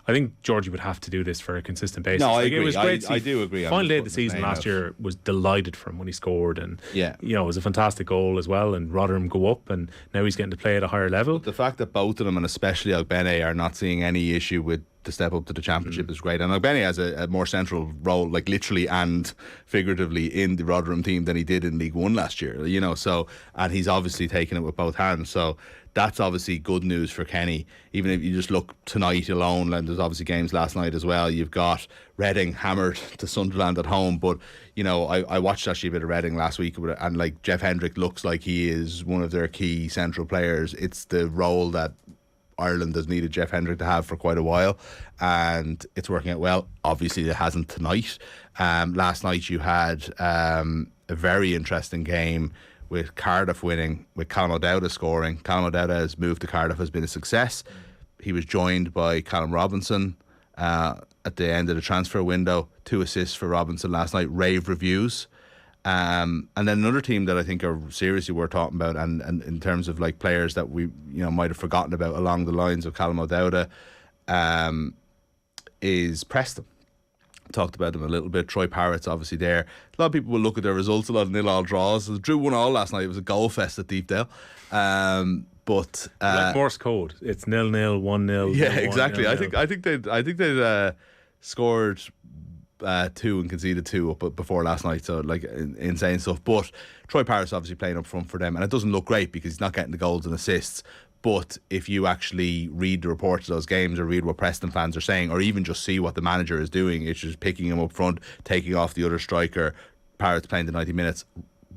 I think Georgie would have to do this for a consistent basis. No, I Like, agree. It was great. I do agree. Final day of the season last year, was delighted for him when he scored, and yeah, you know, it was a fantastic goal as well. And Rotherham go up, and now he's getting to play at a higher level. The fact that both of them, and especially Ogbene, are not seeing any issue with the step up to the Championship is great. And Ogbene has a more central role, like literally and figuratively, in the Rotherham team than he did in League One last year. You know, so, and he's obviously taken it with both hands. So that's obviously good news for Kenny. Even if you just look tonight alone, and there's obviously games last night as well. You've got Reading hammered to Sunderland at home, but you know, I watched actually a bit of Reading last week, and like Jeff Hendrick looks like he is one of their key central players. It's the role that Ireland has needed Jeff Hendrick to have for quite a while, and it's working out well. Obviously it hasn't tonight. Last night you had a very interesting game with Cardiff winning, with Callum O'Dowda scoring. Callum O'Dowda's move to Cardiff has been a success. He was joined by Callum Robinson at the end of the transfer window. 2 assists for Robinson last night, rave reviews. And then another team that I think are seriously worth talking about, and in terms of like players that we might have forgotten about along the lines of Callum O'Dowda, is Preston. Talked about them a little bit. Troy Parrott's obviously there. A lot of people will look at their results, a lot of 0-0 draws. They drew 1-1 last night. It was a goal fest at Deepdale. But like Morse code, it's 0-0, 1-0. Yeah, exactly. 0-0. I think they'd scored 2 and conceded 2 up before last night, so like insane stuff. But Troy Parrott's obviously playing up front for them, and it doesn't look great because he's not getting the goals and assists. But if you actually read the reports of those games, or read what Preston fans are saying, or even just see what the manager is doing, it's just picking him up front, taking off the other striker, Parrott's playing the 90 minutes,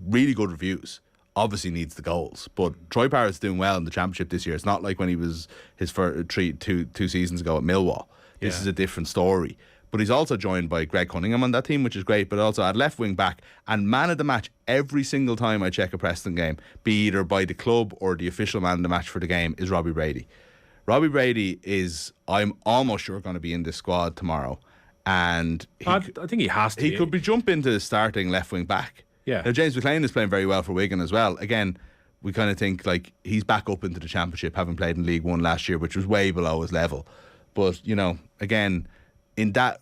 really good reviews. Obviously needs the goals, but Troy Parrott's doing well in the Championship this year. It's not like when he was his first two seasons ago at Millwall. This is a different story. But he's also joined by Greg Cunningham on that team, which is great, but also at left wing back, and man of the match every single time I check a Preston game, be either by the club or the official man of the match for the game, is Robbie Brady. Robbie Brady is, I'm almost sure, going to be in this squad tomorrow, and I think he has to. He could be jumping to the starting left wing back. Yeah. Now James McLean is playing very well for Wigan as well. Again, we kind of think like he's back up into the Championship, having played in League One last year, which was way below his level. But you know, again, in that,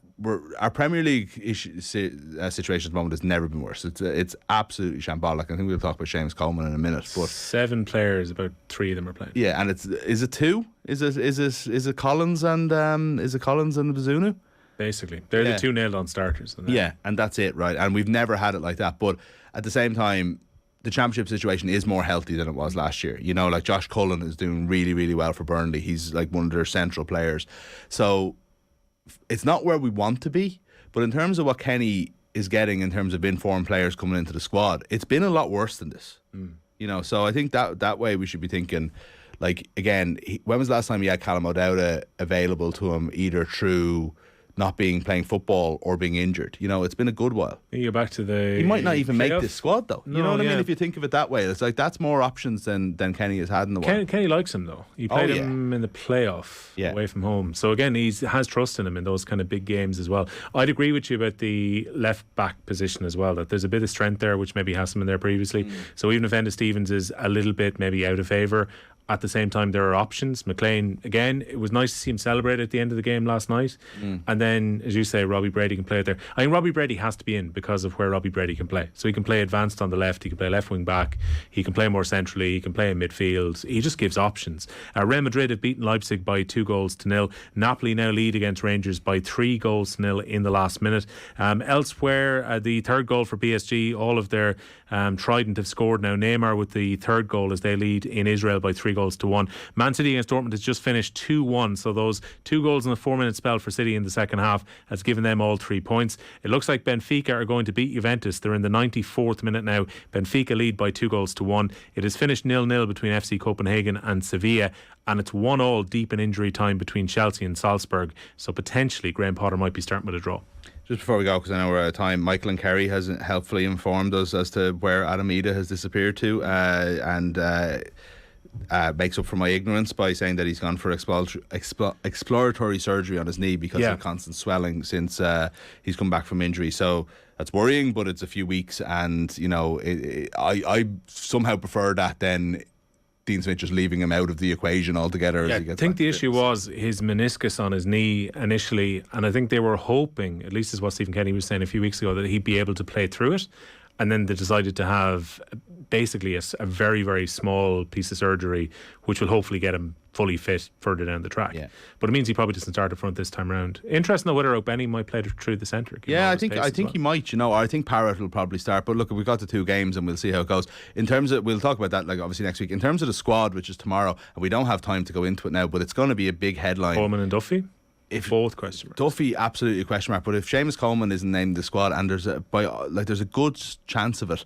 our Premier League situation at the moment has never been worse. It's absolutely shambolic. I think we'll talk about Seamus Coleman in a minute. But 7 players, about 3 of them are playing. Yeah, and is it 2? Is it Collins and Bazunu? Basically, they're the 2 nailed on starters. Yeah, and that's it, right? And we've never had it like that. But at the same time, the Championship situation is more healthy than it was last year. You know, like Josh Cullen is doing really, really well for Burnley. He's like one of their central players. So it's not where we want to be, but in terms of what Kenny is getting in terms of informed players coming into the squad, it's been a lot worse than this. You know, so I think that way we should be thinking, like, again, when was the last time he had Callum O'Dowda available to him, either through not playing football or being injured? You know, it's been a good while. You go back to the... He might not even make this squad, though. No, you know what I yeah. mean? If you think of it that way, it's like that's more options than Kenny has had in the while. Kenny likes him, though. He played him in the playoff away from home. So again, he has trust in him in those kind of big games as well. I'd agree with you about the left back position as well, that there's a bit of strength there, which maybe has someone there previously. So even if Enda Stevens is a little bit maybe out of favour, at the same time, there are options. McLean, again, it was nice to see him celebrate at the end of the game last night. And then, as you say, Robbie Brady can play it there. I think Robbie Brady has to be in because of where Robbie Brady can play. So he can play advanced on the left, he can play left wing back, he can play more centrally, he can play in midfield. He just gives options. Real Madrid have beaten Leipzig by 2-0. Napoli now lead against Rangers by 3-0 in the last minute. Elsewhere, the third goal for PSG, all of their trident have scored now. Neymar with the third goal as they lead in Israel by 3-1. Man City against Dortmund has just finished 2-1, so those 2 goals in the 4-minute spell for City in the second half has given them all 3 points. It looks like Benfica are going to beat Juventus. They're in the 94th minute now. Benfica lead by 2-1. It has finished 0-0 between FC Copenhagen and Sevilla, and it's 1-1 deep in injury time between Chelsea and Salzburg, so potentially Graham Potter might be starting with a draw. Just before we go, because I know we're out of time, Michael and Kerry has helpfully informed us as to where Adam Ida has disappeared to, and makes up for my ignorance by saying that he's gone for exploratory surgery on his knee because of constant swelling since he's come back from injury. So that's worrying, but it's a few weeks, and you know, I somehow prefer that than Dean Smith just leaving him out of the equation altogether. Yeah, as he gets I think back the to issue fitness. was his meniscus on his knee initially, and I think they were hoping, at least is what Stephen Kenny was saying a few weeks ago, that he'd be able to play through it. And then they decided to have basically a very, very small piece of surgery, which will hopefully get him fully fit further down the track. Yeah. But it means he probably doesn't start up front this time round. Interesting though whether Obafemi might play through the centre. Yeah, I think he might. You know, I think Parrott will probably start. But look, we've got the 2 games and we'll see how it goes. In terms of, we'll talk about that like obviously next week. In terms of the squad, which is tomorrow, and we don't have time to go into it now, but it's going to be a big headline. Coleman and Duffy. If both question mark. Duffy, absolutely a question mark. But if Seamus Coleman isn't named the squad, and there's a good chance of it,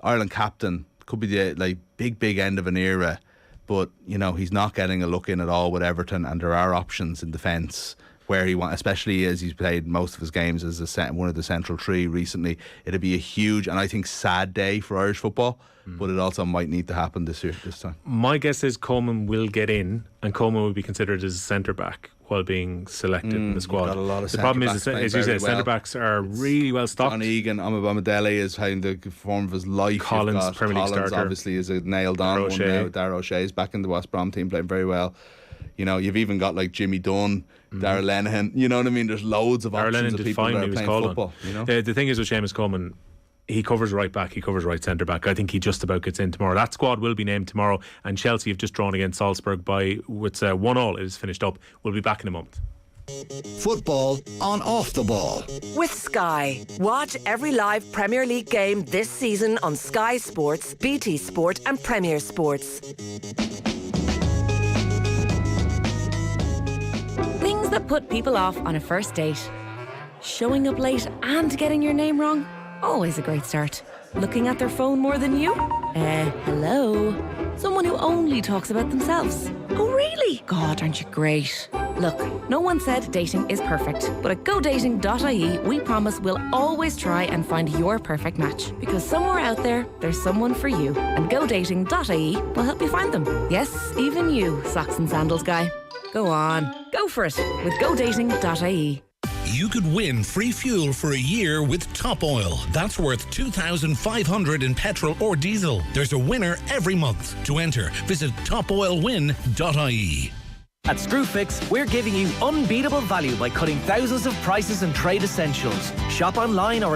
Ireland captain could be the big end of an era. But you know, he's not getting a look in at all with Everton, and there are options in defence where he wants, especially as he's played most of his games as one of the central 3 recently. It'd be a huge and I think sad day for Irish football. But it also might need to happen this time. My guess is Coleman will get in, and Coleman will be considered as a centre back while being selected in the squad. Got a lot of the problem is, centre-backs as you playing said, very well. centre backs are really well stocked. John Egan, Amabamidele is having the form of his life. Collins, Premier League Collins starter. obviously is a nailed on one now. Darragh O'Shea's back in the West Brom team playing very well. You know, you've even got like Jimmy Dunn, Darragh Lenihan. You know what I mean? There's loads of options of people that are playing football. You know? The thing is with Seamus Coleman, he covers right back, he covers right centre back. I think he just about gets in tomorrow. That squad will be named tomorrow, and Chelsea have just drawn against Salzburg with 1-1. It is finished up. We'll be back in a moment. Football on Off the Ball. With Sky. Watch every live Premier League game this season on Sky Sports, BT Sport and Premier Sports. Things that put people off on a first date. Showing up late and getting your name wrong? Always a great start. Looking at their phone more than you? Hello? Someone who only talks about themselves. Oh, really? God, aren't you great? Look, no one said dating is perfect, but at GoDating.ie, we promise we'll always try and find your perfect match. Because somewhere out there, there's someone for you. And GoDating.ie will help you find them. Yes, even you, socks and sandals guy. Go on, go for it with GoDating.ie. You could win free fuel for a year with Top Oil. That's worth $2,500 in petrol or diesel. There's a winner every month. To enter, visit topoilwin.ie. At Screwfix, we're giving you unbeatable value by cutting thousands of prices and trade essentials. Shop online or